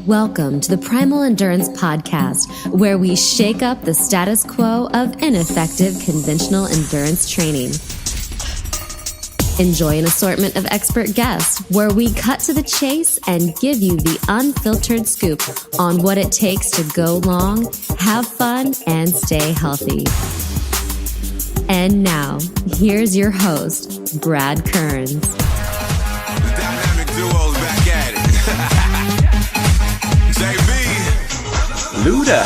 Welcome to the Primal Endurance podcast, where we shake up the status quo of ineffective conventional endurance training. Enjoy an assortment of expert guests, where we cut to the chase and give you the unfiltered scoop on what it takes to go long, have fun, and stay healthy. And now, here's your host, Brad Kearns. The dynamic duo's back at it. JB. Luda.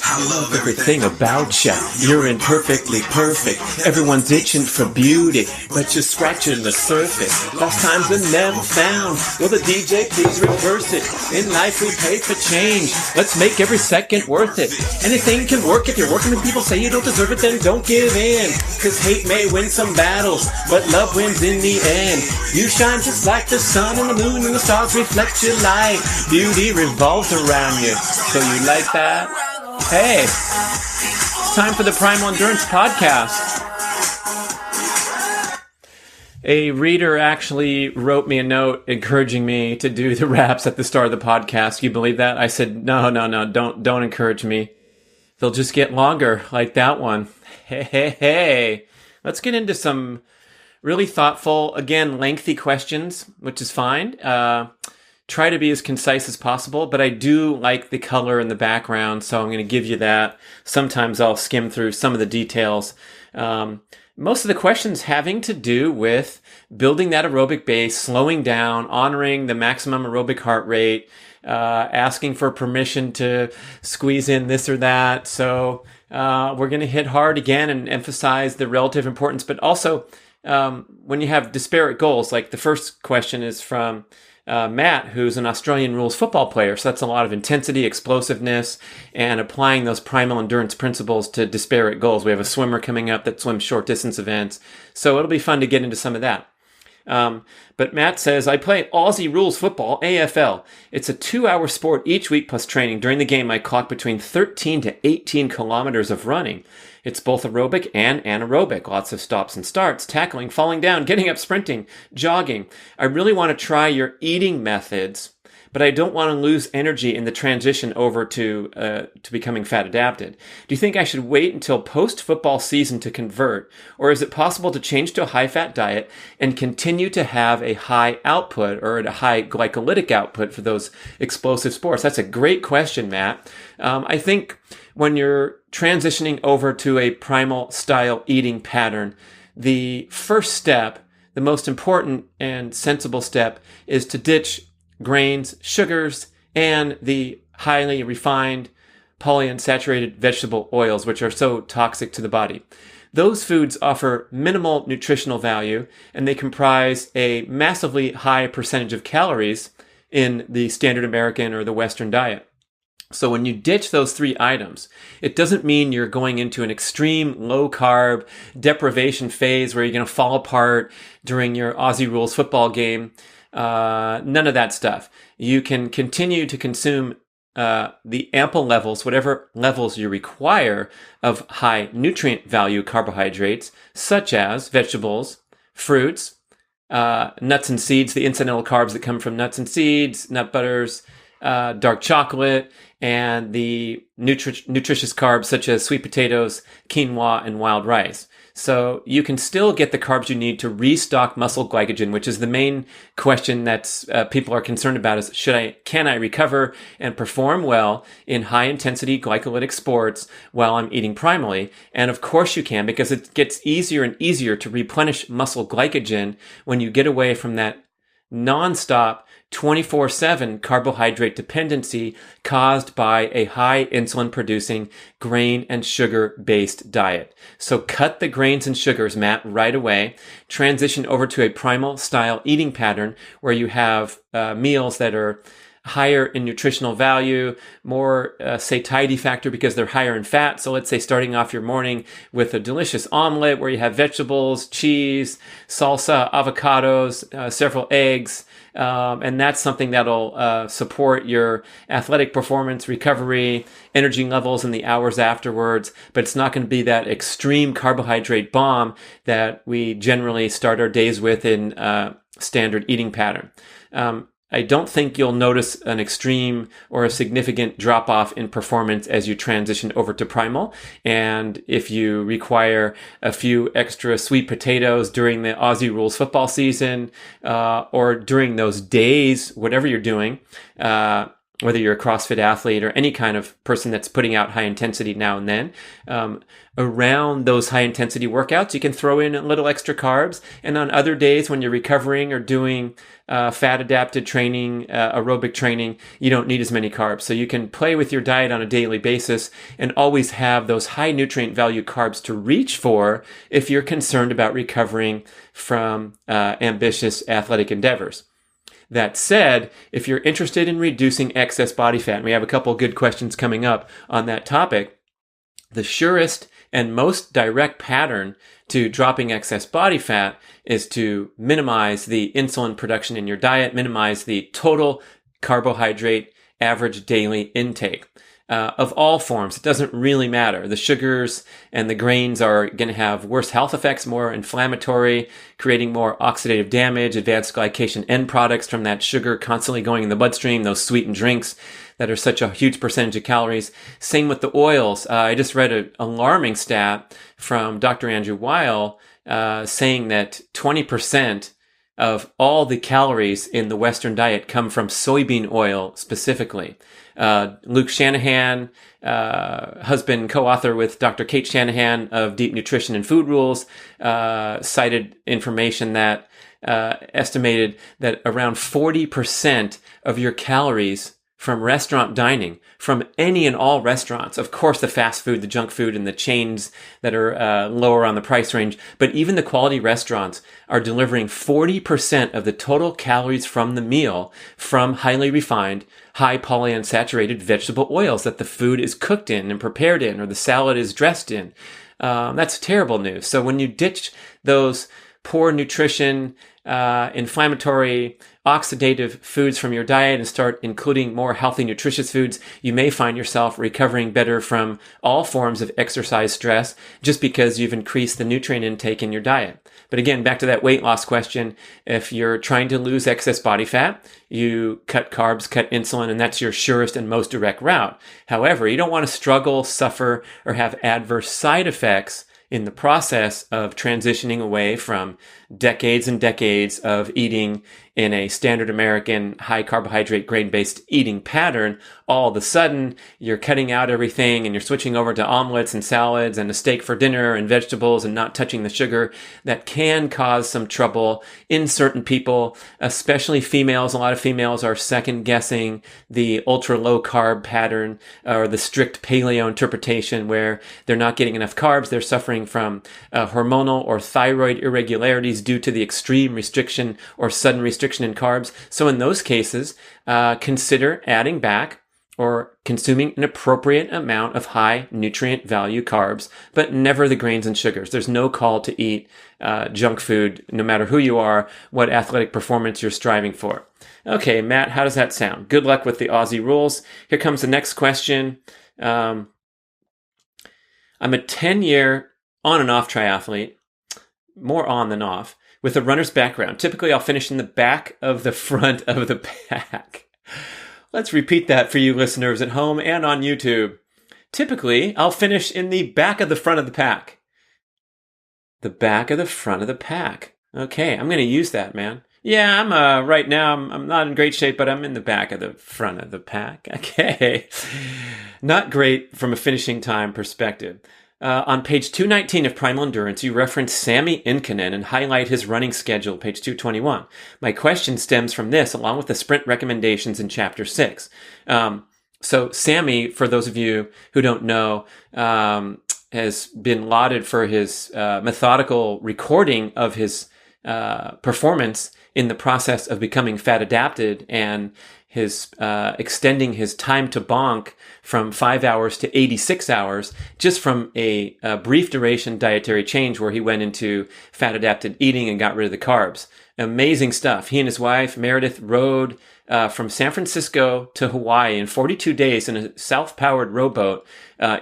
I love everything about ya. You're imperfectly perfect. Everyone's itching for beauty, but you're scratching the surface. Lost times are never found. Will the DJ please reverse it? In life we pay for change. Let's make every second worth it. Anything can work if you're working with people say you don't deserve it, then don't give in. Cause hate may win some battles, but love wins in the end. You shine just like the sun and the moon and the stars reflect your light. Beauty revolves around you. So you like that? Hey, it's time for the Primal Endurance podcast. A reader actually wrote me a note encouraging me to do the raps at the start of the podcast. You believe that? I said, no, don't encourage me. They'll just get longer, like that one. Hey. Let's get into some really thoughtful, again, lengthy questions, which is fine. Try to be as concise as possible, but I do like the color in the background, so I'm going to give you that. Sometimes I'll skim through some of the details. Most of the questions having to do with building that aerobic base, slowing down, honoring the maximum aerobic heart rate, asking for permission to squeeze in this or that. So we're going to hit hard again and emphasize the relative importance, but also when you have disparate goals, like the first question is from Matt, who's an Australian rules football player. So that's a lot of intensity, explosiveness, and applying those primal endurance principles to disparate goals. We have a swimmer coming up that swims short distance events. So it'll be fun to get into some of that. But Matt says, I play Aussie rules football, AFL. It's a 2-hour sport each week plus training. During the game, I clock between 13 to 18 kilometers of running. It's both aerobic and anaerobic. Lots of stops and starts, tackling, falling down, getting up, sprinting, jogging. I really want to try your eating methods, but I don't want to lose energy in the transition over to becoming fat adapted. Do you think I should wait until post-football season to convert, or is it possible to change to a high-fat diet and continue to have a high output or a high glycolytic output for those explosive sports? That's a great question, Matt. I think when you're transitioning over to a primal style eating pattern, the first step, the most important and sensible step, is to ditch grains, sugars, and the highly refined polyunsaturated vegetable oils, which are so toxic to the body. Those foods offer minimal nutritional value, and they comprise a massively high percentage of calories in the standard American or the Western diet. So when you ditch those 3 items, it doesn't mean you're going into an extreme low-carb deprivation phase where you're going to fall apart during your Aussie rules football game. None of that stuff. You can continue to consume the ample levels, whatever levels you require, of high nutrient value carbohydrates, such as vegetables, fruits, nuts and seeds, the incidental carbs that come from nuts and seeds, nut butters, dark chocolate, and the nutritious carbs such as sweet potatoes, quinoa, and wild rice. So you can still get the carbs you need to restock muscle glycogen, which is the main question that people are concerned about: is can I recover and perform well in high intensity glycolytic sports while I'm eating primally? And of course you can, because it gets easier and easier to replenish muscle glycogen when you get away from that nonstop 24/7 carbohydrate dependency caused by a high insulin producing grain and sugar based diet. So cut the grains and sugars, Matt, right away. Transition over to a primal style eating pattern where you have meals that are higher in nutritional value, more satiety factor because they're higher in fat. So let's say starting off your morning with a delicious omelet where you have vegetables, cheese, salsa, avocados, several eggs, and that's something that'll support your athletic performance, recovery, energy levels in the hours afterwards. But it's not going to be that extreme carbohydrate bomb that we generally start our days with in standard eating pattern. I don't think you'll notice an extreme or a significant drop off in performance as you transition over to Primal. And if you require a few extra sweet potatoes during the Aussie Rules football season, or during those days, whatever you're doing, whether you're a CrossFit athlete or any kind of person that's putting out high intensity now and then, around those high intensity workouts, you can throw in a little extra carbs. And on other days when you're recovering or doing fat adapted training, aerobic training, you don't need as many carbs. So you can play with your diet on a daily basis and always have those high nutrient value carbs to reach for if you're concerned about recovering from ambitious athletic endeavors. That said, if you're interested in reducing excess body fat, and we have a couple good questions coming up on that topic, the surest and most direct pattern to dropping excess body fat is to minimize the insulin production in your diet, minimize the total carbohydrate average daily intake. Of all forms, it doesn't really matter. The sugars and the grains are going to have worse health effects, more inflammatory, creating more oxidative damage, advanced glycation end products from that sugar constantly going in the bloodstream, those sweetened drinks that are such a huge percentage of calories. Same with the oils. I just read an alarming stat from Dr. Andrew Weil saying that 20% of all the calories in the Western diet come from soybean oil specifically. Luke Shanahan, husband, co-author with Dr. Kate Shanahan of Deep Nutrition and Food Rules, cited information that estimated that around 40% of your calories from restaurant dining, from any and all restaurants, of course the fast food, the junk food, and the chains that are lower on the price range, but even the quality restaurants are delivering 40% of the total calories from the meal from highly refined, high polyunsaturated vegetable oils that the food is cooked in and prepared in, or the salad is dressed in. That's terrible news. So when you ditch those poor nutrition, inflammatory, oxidative foods from your diet and start including more healthy, nutritious foods, you may find yourself recovering better from all forms of exercise stress just because you've increased the nutrient intake in your diet. But again, back to that weight loss question, if you're trying to lose excess body fat, you cut carbs, cut insulin, and that's your surest and most direct route. However, you don't want to struggle, suffer, or have adverse side effects in the process of transitioning away from decades and decades of eating in a standard American high carbohydrate grain-based eating pattern. All of a sudden, you're cutting out everything and you're switching over to omelets and salads and a steak for dinner and vegetables and not touching the sugar. That can cause some trouble in certain people, especially females. A lot of females are second guessing the ultra low carb pattern or the strict paleo interpretation where they're not getting enough carbs. They're suffering from hormonal or thyroid irregularities due to the extreme restriction or sudden restriction in carbs. So in those cases, consider adding back or consuming an appropriate amount of high nutrient value carbs, but never the grains and sugars. There's no call to eat junk food, no matter who you are, what athletic performance you're striving for. Okay, Matt, how does that sound? Good luck with the Aussie rules. Here comes the next question. I'm a 10-year on and off triathlete, more on than off, with a runner's background. Typically, I'll finish in the back of the front of the pack. Let's repeat that for you listeners at home and on YouTube. Typically, I'll finish in the back of the front of the pack. The back of the front of the pack. Okay, I'm going to use that, man. Yeah, I'm right now, I'm not in great shape, but I'm in the back of the front of the pack. Okay. Not great from a finishing time perspective. On page 219 of Primal Endurance, you reference Sami Inkinen and highlight his running schedule, page 221. My question stems from this, along with the sprint recommendations in chapter 6. So Sami, for those of you who don't know, has been lauded for his methodical recording of his performance in the process of becoming fat adapted and his extending his time to bonk from 5 hours to 86 hours just from a brief duration dietary change where he went into fat adapted eating and got rid of the carbs. Amazing stuff. He and his wife, Meredith, rode from San Francisco to Hawaii in 42 days in a self-powered rowboat,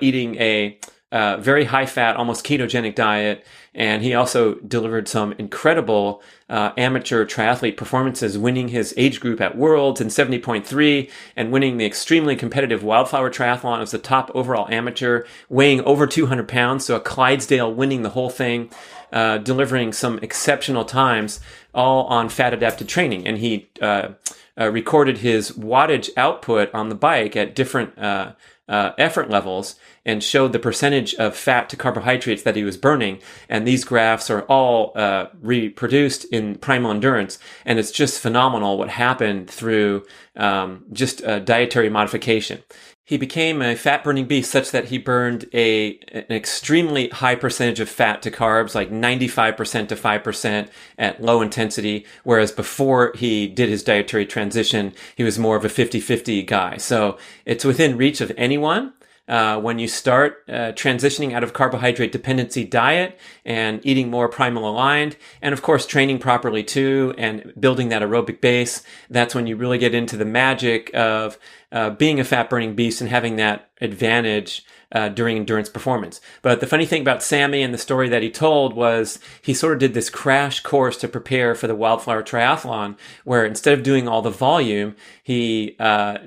eating a very high fat, almost ketogenic diet. And he also delivered some incredible amateur triathlete performances, winning his age group at Worlds in 70.3 and winning the extremely competitive Wildflower Triathlon as the top overall amateur, weighing over 200 pounds. So a Clydesdale winning the whole thing, delivering some exceptional times, all on fat adapted training. And he recorded his wattage output on the bike at different effort levels and showed the percentage of fat to carbohydrates that he was burning. And these graphs are all reproduced in Primal Endurance. And it's just phenomenal what happened through just dietary modification. He became a fat-burning beast such that he burned an extremely high percentage of fat to carbs, like 95% to 5% at low intensity, whereas before he did his dietary transition, he was more of a 50-50 guy. So it's within reach of anyone. When you start transitioning out of carbohydrate dependency diet and eating more primal aligned, and of course training properly too, and building that aerobic base, that's when you really get into the magic of being a fat burning beast and having that advantage during endurance performance. But the funny thing about Sammy and the story that he told was he sort of did this crash course to prepare for the Wildflower Triathlon, where instead of doing all the volume, he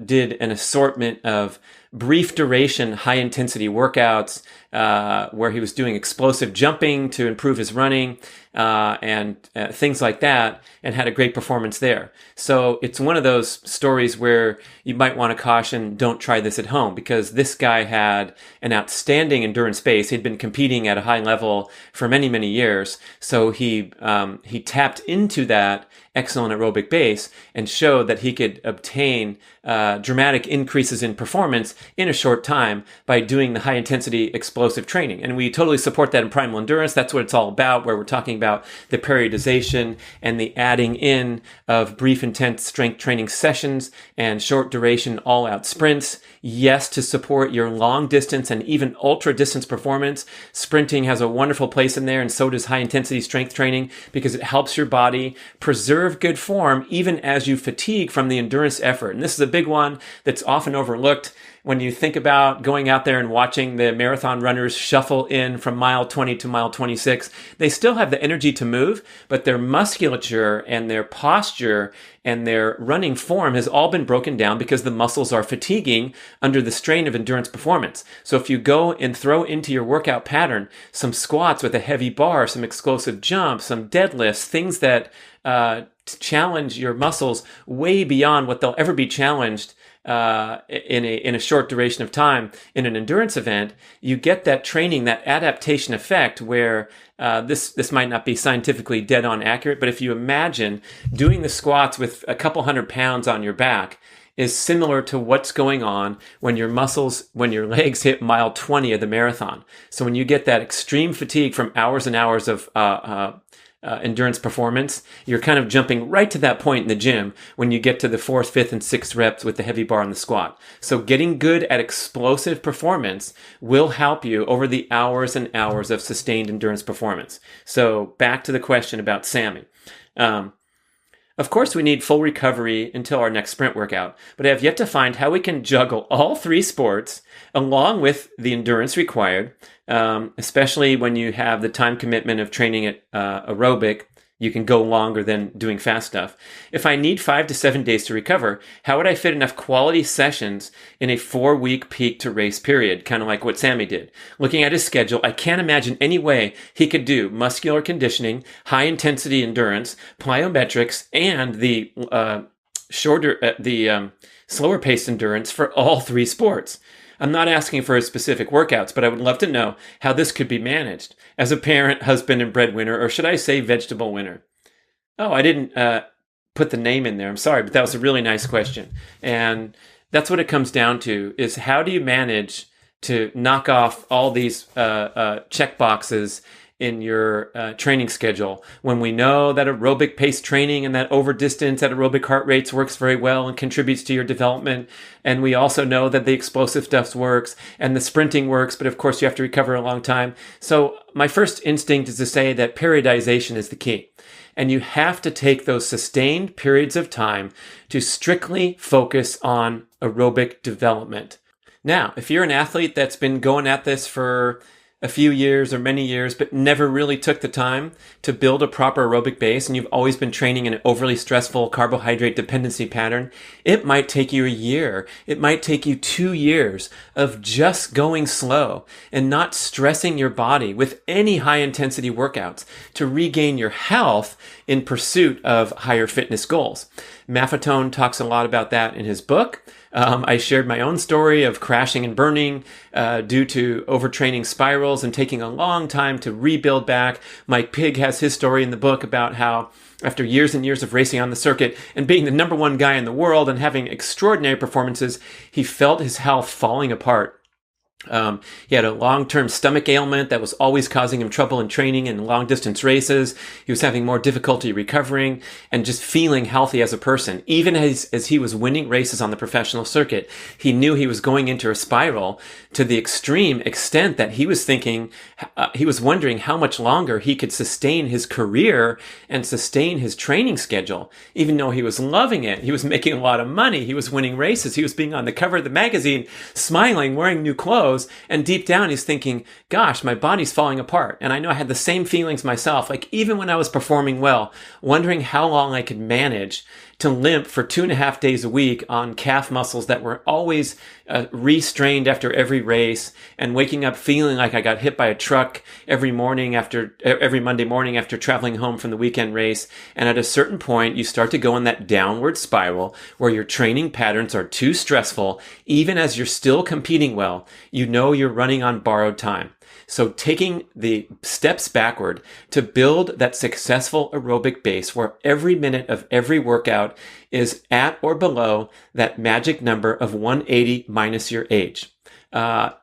did an assortment of brief duration, high intensity workouts, where he was doing explosive jumping to improve his running, and things like that, and had a great performance there. So it's one of those stories where you might want to caution, don't try this at home, because this guy had an outstanding endurance base. He'd been competing at a high level for many, many years. So he tapped into that excellent aerobic base and showed that he could obtain dramatic increases in performance in a short time by doing the high intensity explosive training. And we totally support that in Primal Endurance. That's what it's all about, where we're talking about the periodization and the adding in of brief intense strength training sessions and short duration all out sprints. Yes, to support your long distance and even ultra distance performance. Sprinting has a wonderful place in there, and so does high intensity strength training, because it helps your body preserve good form even as you fatigue from the endurance effort. And this is a big one that's often overlooked. When you think about going out there and watching the marathon runners shuffle in from mile 20 to mile 26, they still have the energy to move, but their musculature and their posture and their running form has all been broken down because the muscles are fatiguing under the strain of endurance performance. So if you go and throw into your workout pattern some squats with a heavy bar, some explosive jumps, some deadlifts, things that challenge your muscles way beyond what they'll ever be challenged in a short duration of time in an endurance event, you get that training, that adaptation effect where this might not be scientifically dead on accurate, but if you imagine doing the squats with a couple 100 pounds on your back is similar to what's going on when your legs hit mile 20 of the marathon. So when you get that extreme fatigue from hours and hours of endurance performance, you're kind of jumping right to that point in the gym when you get to the 4th, 5th, and 6th reps with the heavy bar on the squat. So getting good at explosive performance will help you over the hours and hours of sustained endurance performance. So back to the question about Sammy. Of course, we need full recovery until our next sprint workout, but I have yet to find how we can juggle all three sports along with the endurance required, especially when you have the time commitment of training at aerobic. You can go longer than doing fast stuff. If I need 5 to 7 days to recover, how would I fit enough quality sessions in a 4-week peak to race period? Kind of like what Sammy did. Looking at his schedule, I can't imagine any way he could do muscular conditioning, high intensity endurance, plyometrics, and the slower paced endurance for all three sports. I'm not asking for specific workouts, but I would love to know how this could be managed as a parent, husband, and breadwinner, or should I say vegetable winner? Oh, I didn't put the name in there. I'm sorry, but that was a really nice question. And that's what it comes down to, is how do you manage to knock off all these check boxes in your training schedule when we know that aerobic pace training and that over distance at aerobic heart rates works very well and contributes to your development. And we also know that the explosive stuff works and the sprinting works, but of course you have to recover a long time. So my first instinct is to say that periodization is the key. And you have to take those sustained periods of time to strictly focus on aerobic development. Now, if you're an athlete that's been going at this for a few years or many years, but never really took the time to build a proper aerobic base, and you've always been training in an overly stressful carbohydrate dependency pattern, it might take you a year. It might take you 2 years of just going slow and not stressing your body with any high intensity workouts to regain your health in pursuit of higher fitness goals. Maffetone talks a lot about that in his book. I shared my own story of crashing and burning due to overtraining spirals and taking a long time to rebuild back. Mike Pigg has his story in the book about how after years and years of racing on the circuit and being the number one guy in the world and having extraordinary performances, he felt his health falling apart. He had a long-term stomach ailment that was always causing him trouble in training and long-distance races. He was having more difficulty recovering and just feeling healthy as a person. Even as he was winning races on the professional circuit, he knew he was going into a spiral to the extreme extent that he was thinking, he was wondering how much longer he could sustain his career and sustain his training schedule. Even though he was loving it, he was making a lot of money, he was winning races, he was being on the cover of the magazine, smiling, wearing new clothes. And deep down, he's thinking, gosh, my body's falling apart. And I know I had the same feelings myself, like even when I was performing well, wondering how long I could manage to limp for 2.5 days a week on calf muscles that were always restrained after every race, and waking up feeling like I got hit by a truck every Monday morning after traveling home from the weekend race. And at a certain point, you start to go in that downward spiral where your training patterns are too stressful. Even as you're still competing well, you know you're running on borrowed time. So taking the steps backward to build that successful aerobic base where every minute of every workout is at or below that magic number of 180 minus your age.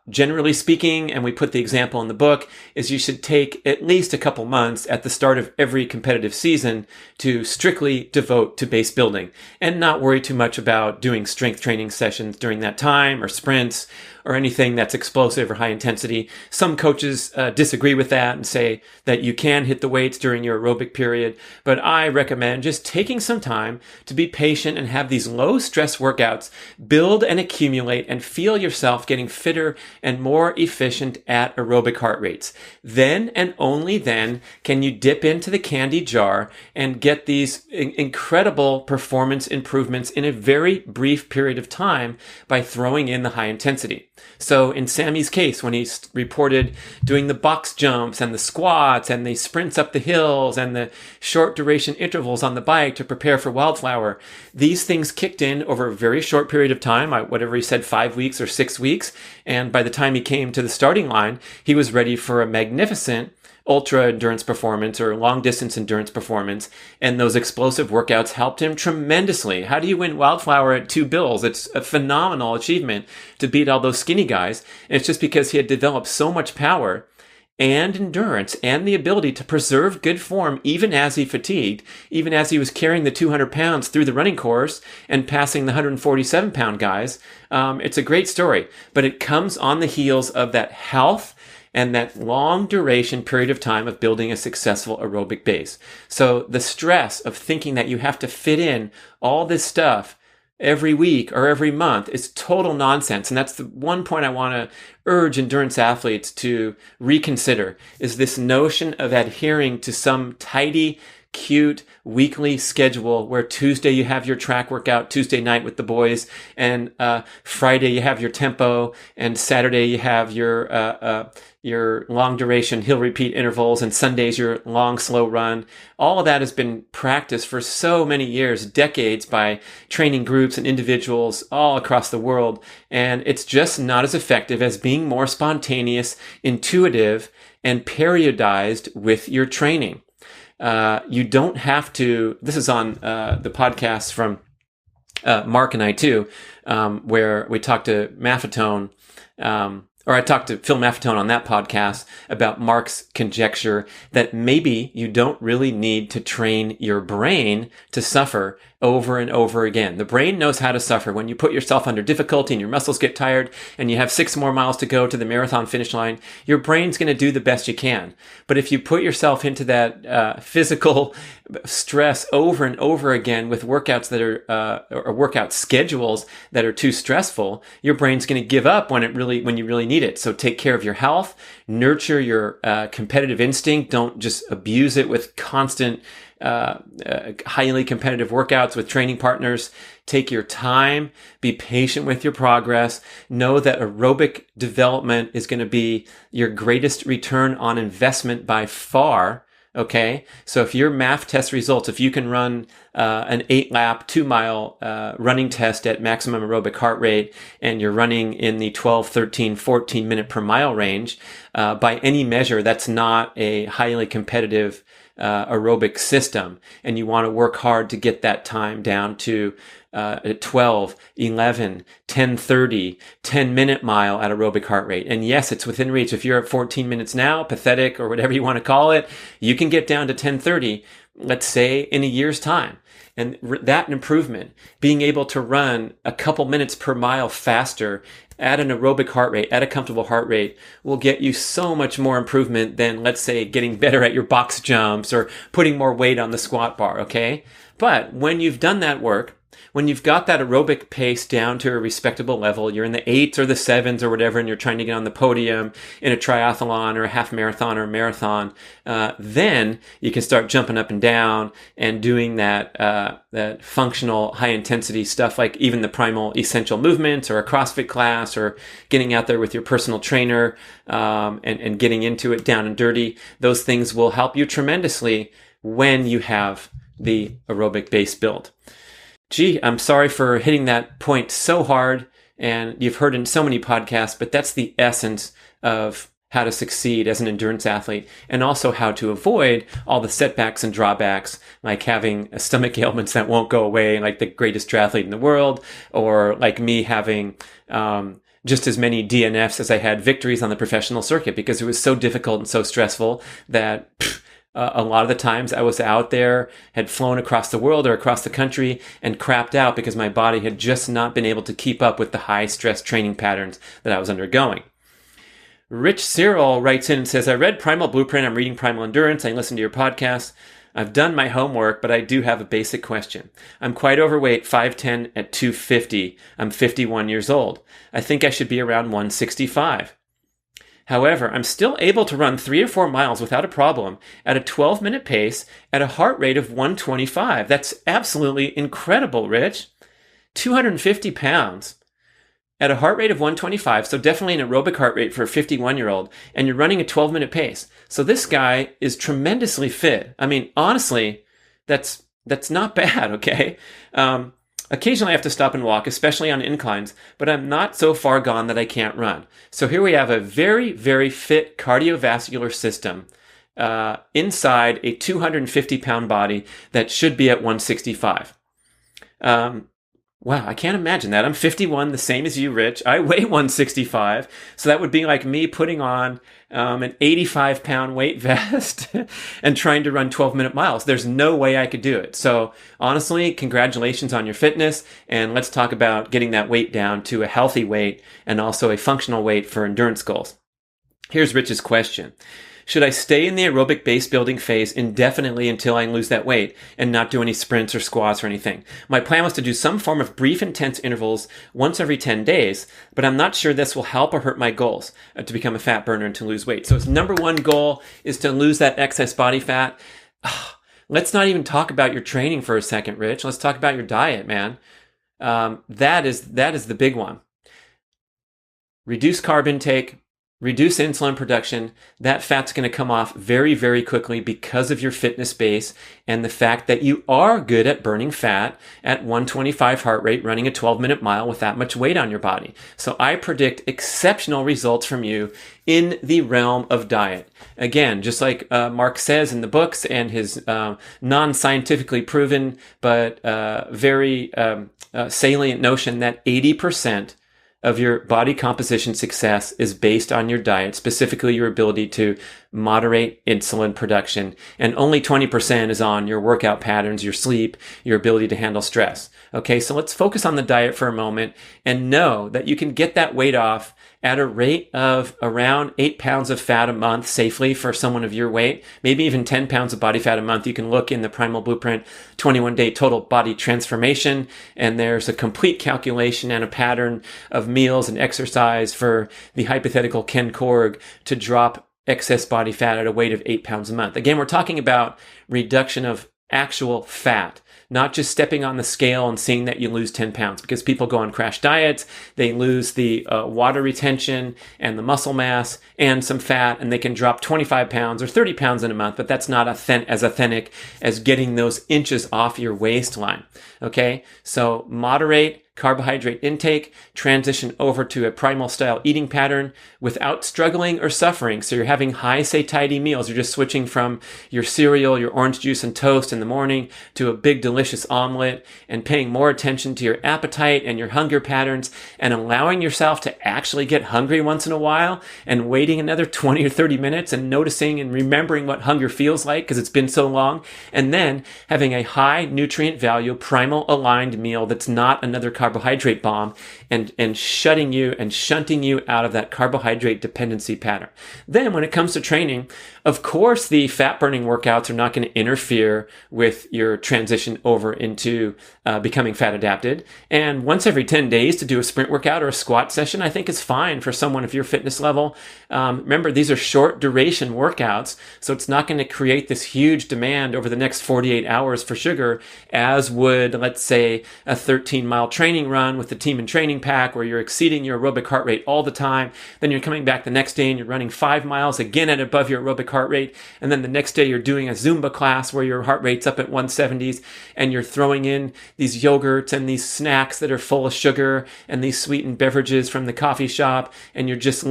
Generally speaking, and we put the example in the book, is you should take at least a couple months at the start of every competitive season to strictly devote to base building and not worry too much about doing strength training sessions during that time or sprints or anything that's explosive or high intensity. Some coaches disagree with that and say that you can hit the weights during your aerobic period, but I recommend just taking some time to be patient and have these low stress workouts build and accumulate and feel yourself getting fitter and more efficient at aerobic heart rates. Then and only then can you dip into the candy jar and get these incredible performance improvements in a very brief period of time by throwing in the high intensity. So in Sammy's case, when he reported doing the box jumps and the squats and the sprints up the hills and the short duration intervals on the bike to prepare for Wildflower, these things kicked in over a very short period of time, whatever he said, 5 weeks or 6 weeks. And by the time he came to the starting line, he was ready for a magnificent ultra endurance performance or long distance endurance performance. And those explosive workouts helped him tremendously. How do you win Wildflower at 2 bills? It's a phenomenal achievement to beat all those skinny guys. And it's just because he had developed so much power and endurance and the ability to preserve good form even as he fatigued, even as he was carrying the 200 pounds through the running course and passing the 147 pound guys. It's a great story, but it comes on the heels of that health and that long duration period of time of building a successful aerobic base. So the stress of thinking that you have to fit in all this stuff every week or every month is total nonsense. And that's the one point I want to urge endurance athletes to reconsider, is this notion of adhering to some tidy, cute weekly schedule where Tuesday you have your track workout Tuesday night with the boys, and Friday you have your tempo, and Saturday you have your long duration hill repeat intervals, and Sundays your long slow run. All of that has been practiced for so many years, decades, by training groups and individuals all across the world, and it's just not as effective as being more spontaneous, intuitive, and periodized with your training. You don't have to, this is on the podcast from Mark and I too, where we talked to Maffetone, or I talked to Phil Maffetone on that podcast about Mark's conjecture that maybe you don't really need to train your brain to suffer over and over again. The brain knows how to suffer. When you put yourself under difficulty and your muscles get tired and you have 6 more miles to go to the marathon finish line, your brain's going to do the best you can. But if you put yourself into that physical stress over and over again with workouts that are or workout schedules that are too stressful, your brain's going to give up when you really need it. So take care of your health, nurture your competitive instinct. Don't just abuse it with constant highly competitive workouts with training partners. Take your time, be patient with your progress. Know that aerobic development is going to be your greatest return on investment by far. Okay. So if your math test results, if you can run an 8-lap, 2-mile running test at maximum aerobic heart rate, and you're running in the 12, 13, 14 minute per mile range, by any measure, that's not a highly competitive aerobic system. And you want to work hard to get that time down to 12, 11, 10, 30, 10-minute mile at aerobic heart rate. And yes, it's within reach. If you're at 14 minutes now, pathetic or whatever you want to call it, you can get down to 10:30, let's say in a year's time. And that improvement, being able to run a couple minutes per mile faster at an aerobic heart rate, at a comfortable heart rate, will get you so much more improvement than, let's say, getting better at your box jumps or putting more weight on the squat bar, okay? But when you've done that work, when you've got that aerobic pace down to a respectable level, you're in the 8s or the 7s or whatever, and you're trying to get on the podium in a triathlon or a half marathon or a marathon, then you can start jumping up and down and doing that functional high intensity stuff, like even the primal essential movements or a CrossFit class, or getting out there with your personal trainer, and getting into it down and dirty. Those things will help you tremendously when you have the aerobic base built. Gee, I'm sorry for hitting that point so hard, and you've heard in so many podcasts, but that's the essence of how to succeed as an endurance athlete, and also how to avoid all the setbacks and drawbacks, like having stomach ailments that won't go away, like the greatest triathlete in the world, or like me having just as many DNFs as I had victories on the professional circuit, because it was so difficult and so stressful that a lot of the times I was out there, had flown across the world or across the country, and crapped out because my body had just not been able to keep up with the high stress training patterns that I was undergoing. Rich Cyril writes in and says, I read Primal Blueprint. I'm reading Primal Endurance. I listened to your podcast. I've done my homework, but I do have a basic question. I'm quite overweight, 5'10" at 250. I'm 51 years old. I think I should be around 165. However, I'm still able to run 3 or 4 miles without a problem at a 12-minute pace at a heart rate of 125. That's absolutely incredible, Rich. 250 pounds at a heart rate of 125, so definitely an aerobic heart rate for a 51-year-old, and you're running a 12-minute pace. So this guy is tremendously fit. I mean, honestly, that's not bad, okay? Occasionally I have to stop and walk, especially on inclines, but I'm not so far gone that I can't run. So here we have a very, very fit cardiovascular system inside a 250-pound body that should be at 165. Wow, I can't imagine that. I'm 51, the same as you, Rich. I weigh 165, so that would be like me putting on an 85-pound weight vest and trying to run 12-minute miles. There's no way I could do it. So honestly, congratulations on your fitness, and let's talk about getting that weight down to a healthy weight and also a functional weight for endurance goals. Here's Rich's question. Should I stay in the aerobic base building phase indefinitely until I lose that weight and not do any sprints or squats or anything? My plan was to do some form of brief, intense intervals once every 10 days, but I'm not sure this will help or hurt my goals to become a fat burner and to lose weight. So his number one goal is to lose that excess body fat. Let's not even talk about your training for a second, Rich. Let's talk about your diet, man. That is the big one. Reduce carb intake. Reduce insulin production. That fat's going to come off very, very quickly because of your fitness base and the fact that you are good at burning fat at 125 heart rate, running a 12-minute mile with that much weight on your body. So I predict exceptional results from you in the realm of diet. Again, just like Mark says in the books and his non-scientifically proven but very salient notion that 80% of your body composition success is based on your diet, specifically your ability to moderate insulin production. And only 20% is on your workout patterns, your sleep, your ability to handle stress. Okay, so let's focus on the diet for a moment and know that you can get that weight off at a rate of around 8 pounds of fat a month safely for someone of your weight, maybe even 10 pounds of body fat a month. You can look in the Primal Blueprint 21-day total body transformation, and there's a complete calculation and a pattern of meals and exercise for the hypothetical Ken Korg to drop excess body fat at a weight of 8 pounds a month. Again, we're talking about reduction of actual fat, not just stepping on the scale and seeing that you lose 10 pounds, because people go on crash diets, they lose the water retention and the muscle mass and some fat, and they can drop 25 pounds or 30 pounds in a month, but that's not as authentic as getting those inches off your waistline. Okay, so moderate carbohydrate intake, transition over to a primal style eating pattern without struggling or suffering. So you're having high satiety meals. You're just switching from your cereal, your orange juice and toast in the morning to a big delicious omelet, and paying more attention to your appetite and your hunger patterns, and allowing yourself to actually get hungry once in a while, and waiting another 20 or 30 minutes and noticing and remembering what hunger feels like because it's been so long. And then having a high nutrient value, primal aligned meal that's not another carbohydrate bomb, and shutting you and shunting you out of that carbohydrate dependency pattern. Then when it comes to training, of course, the fat burning workouts are not going to interfere with your transition over into becoming fat adapted. And once every 10 days to do a sprint workout or a squat session, I think is fine for someone of your fitness level. Remember, these are short duration workouts, so it's not going to create this huge demand over the next 48 hours for sugar, as would, let's say, a 13-mile training run with the team and training pack where you're exceeding your aerobic heart rate all the time. Then you're coming back the next day and you're running 5 miles again at above your aerobic heart rate. And then the next day you're doing a Zumba class where your heart rate's up at 170s, and you're throwing in these yogurts and these snacks that are full of sugar and these sweetened beverages from the coffee shop. And you're just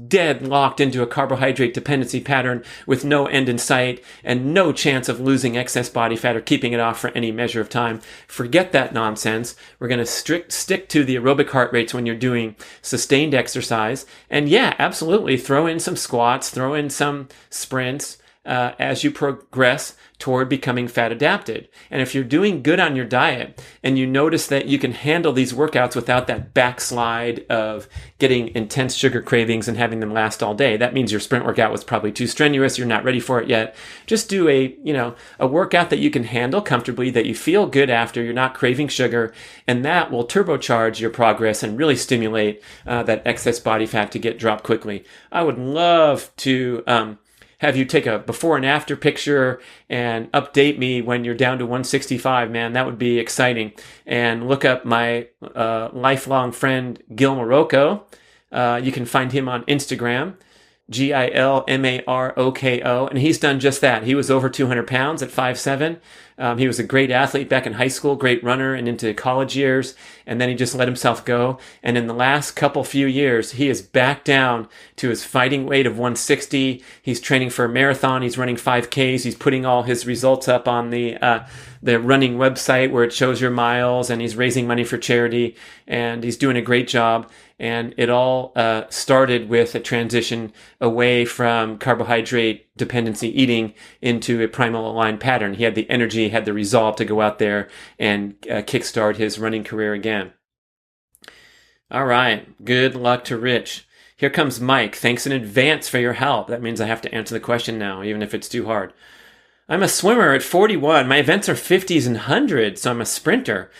dead locked into a carbohydrate dependency pattern with no end in sight and no chance of losing excess body fat or keeping it off for any measure of time. Forget that nonsense. We're going to stick to the aerobic heart rates when you're doing sustained exercise. And yeah, absolutely, throw in some squats, throw in some sprints as you progress toward becoming fat adapted. And if you're doing good on your diet and you notice that you can handle these workouts without that backslide of getting intense sugar cravings and having them last all day, that means your sprint workout was probably too strenuous. You're not ready for it yet. Just do a workout that you can handle comfortably, that you feel good after, you're not craving sugar, and that will turbocharge your progress and really stimulate that excess body fat to get dropped quickly. I would love to have you take a before and after picture and update me when you're down to 165, man. That would be exciting. And look up my lifelong friend, Gil Morocco. You can find him on Instagram, GILMAROKO. And he's done just that. He was over 200 pounds at 5'7". He was a great athlete back in high school, great runner, and into college years. And then he just let himself go. And in the last few years, he is back down to his fighting weight of 160. He's training for a marathon. He's running 5Ks. He's putting all his results up on the running website where it shows your miles, and he's raising money for charity, and he's doing a great job. And it all started with a transition away from carbohydrate dependency eating into a primal aligned pattern. He had the energy, had the resolve to go out there and kickstart his running career again. All right. Good luck to Rich. Here comes Mike. Thanks in advance for your help. That means I have to answer the question now, even if it's too hard. I'm a swimmer at 41. My events are 50s and 100s, so I'm a sprinter.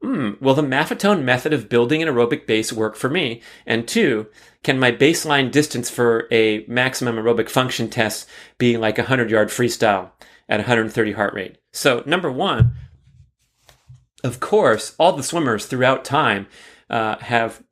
Will the Maffetone method of building an aerobic base work for me? And 2, can my baseline distance for a maximum aerobic function test be like a 100-yard freestyle at 130 heart rate? So number 1, of course, all the swimmers throughout time have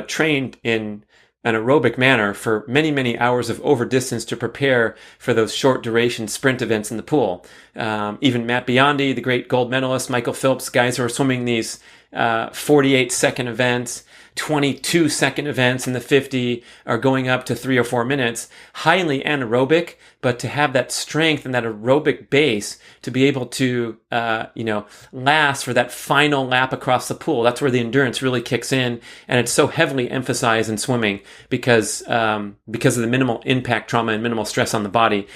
trained in an aerobic manner for many, many hours of over distance to prepare for those short duration sprint events in the pool. Even Matt Biondi, the great gold medalist, Michael Phelps, guys who are swimming these 48-second events, 22-second events, and the 50 are going up to 3 or 4 minutes. Highly anaerobic, but to have that strength and that aerobic base to be able to, last for that final lap across the pool. That's where the endurance really kicks in, and it's so heavily emphasized in swimming because of the minimal impact trauma and minimal stress on the body.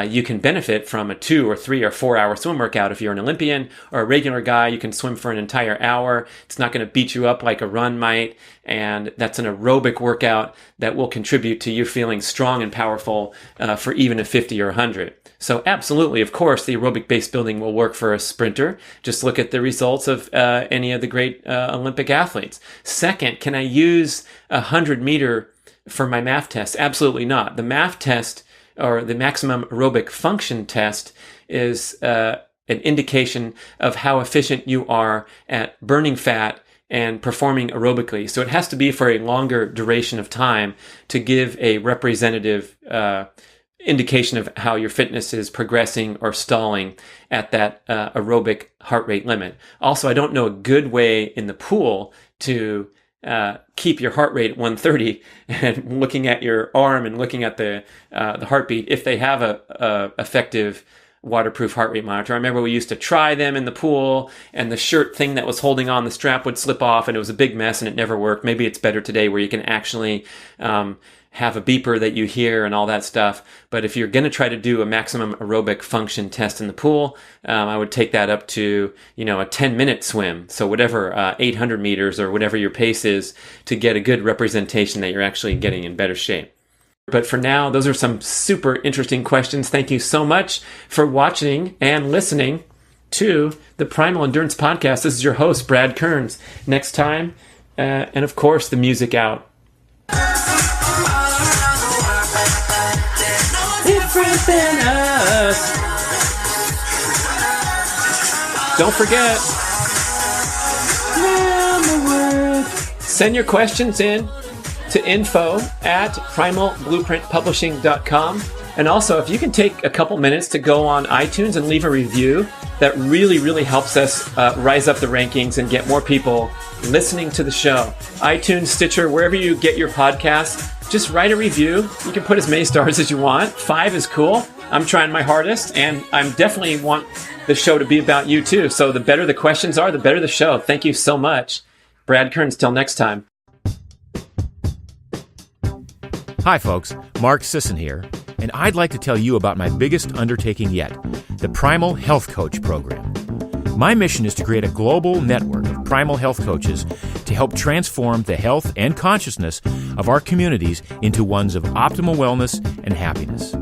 You can benefit from a 2 or 3 or 4 hour swim workout. If you're an Olympian or a regular guy, you can swim for an entire hour. It's not going to beat you up like a run might, and that's an aerobic workout that will contribute to you feeling strong and powerful for even a 50 or 100. So absolutely, of course, the aerobic base building will work for a sprinter. Just look at the results of any of the great Olympic athletes. Second, can I use a 100-meter for my MAF test? Absolutely not. The MAF test, or the maximum aerobic function test, is an indication of how efficient you are at burning fat and performing aerobically. So it has to be for a longer duration of time to give a representative indication of how your fitness is progressing or stalling at that aerobic heart rate limit. Also, I don't know a good way in the pool to keep your heart rate at 130 and looking at your arm and looking at the heartbeat if they have a effective waterproof heart rate monitor. I remember we used to try them in the pool, and the shirt thing that was holding on the strap would slip off, and it was a big mess, and it never worked. Maybe it's better today where you can actually have a beeper that you hear and all that stuff. But if you're going to try to do a maximum aerobic function test in the pool, I would take that up to, a 10-minute swim. So whatever, 800 meters or whatever your pace is, to get a good representation that you're actually getting in better shape. But for now, those are some super interesting questions. Thank you so much for watching and listening to the Primal Endurance Podcast. This is your host, Brad Kearns. Next time, and of course, the music out. Different than us. Don't forget, around the world. Send your questions in to info@primalblueprintpublishing.com. And also, if you can take a couple minutes to go on iTunes and leave a review, that really, really helps us rise up the rankings and get more people listening to the show. iTunes, Stitcher, wherever you get your podcasts, just write a review. You can put as many stars as you want. 5 is cool. I'm trying my hardest, and I definitely want the show to be about you too. So the better the questions are, the better the show. Thank you so much. Brad Kearns, till next time. Hi folks, Mark Sisson here, and I'd like to tell you about my biggest undertaking yet, the Primal Health Coach program. My mission is to create a global network of primal health coaches to help transform the health and consciousness of our communities into ones of optimal wellness and happiness.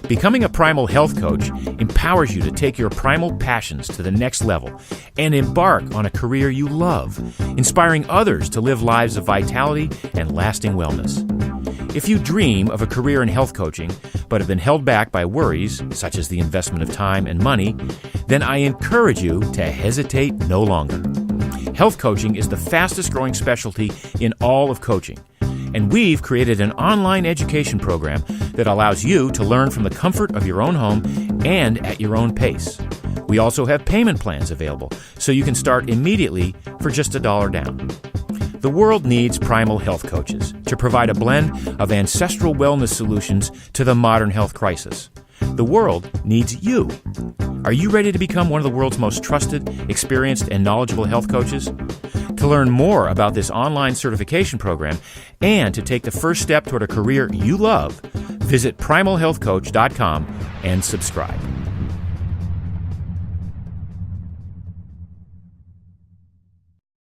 Becoming a primal health coach empowers you to take your primal passions to the next level and embark on a career you love, inspiring others to live lives of vitality and lasting wellness. If you dream of a career in health coaching, but have been held back by worries, such as the investment of time and money, then I encourage you to hesitate no longer. Health coaching is the fastest growing specialty in all of coaching, and we've created an online education program that allows you to learn from the comfort of your own home and at your own pace. We also have payment plans available, so you can start immediately for just $1 down. The world needs primal health coaches to provide a blend of ancestral wellness solutions to the modern health crisis. The world needs you. Are you ready to become one of the world's most trusted, experienced, and knowledgeable health coaches? To learn more about this online certification program and to take the first step toward a career you love, visit primalhealthcoach.com and subscribe.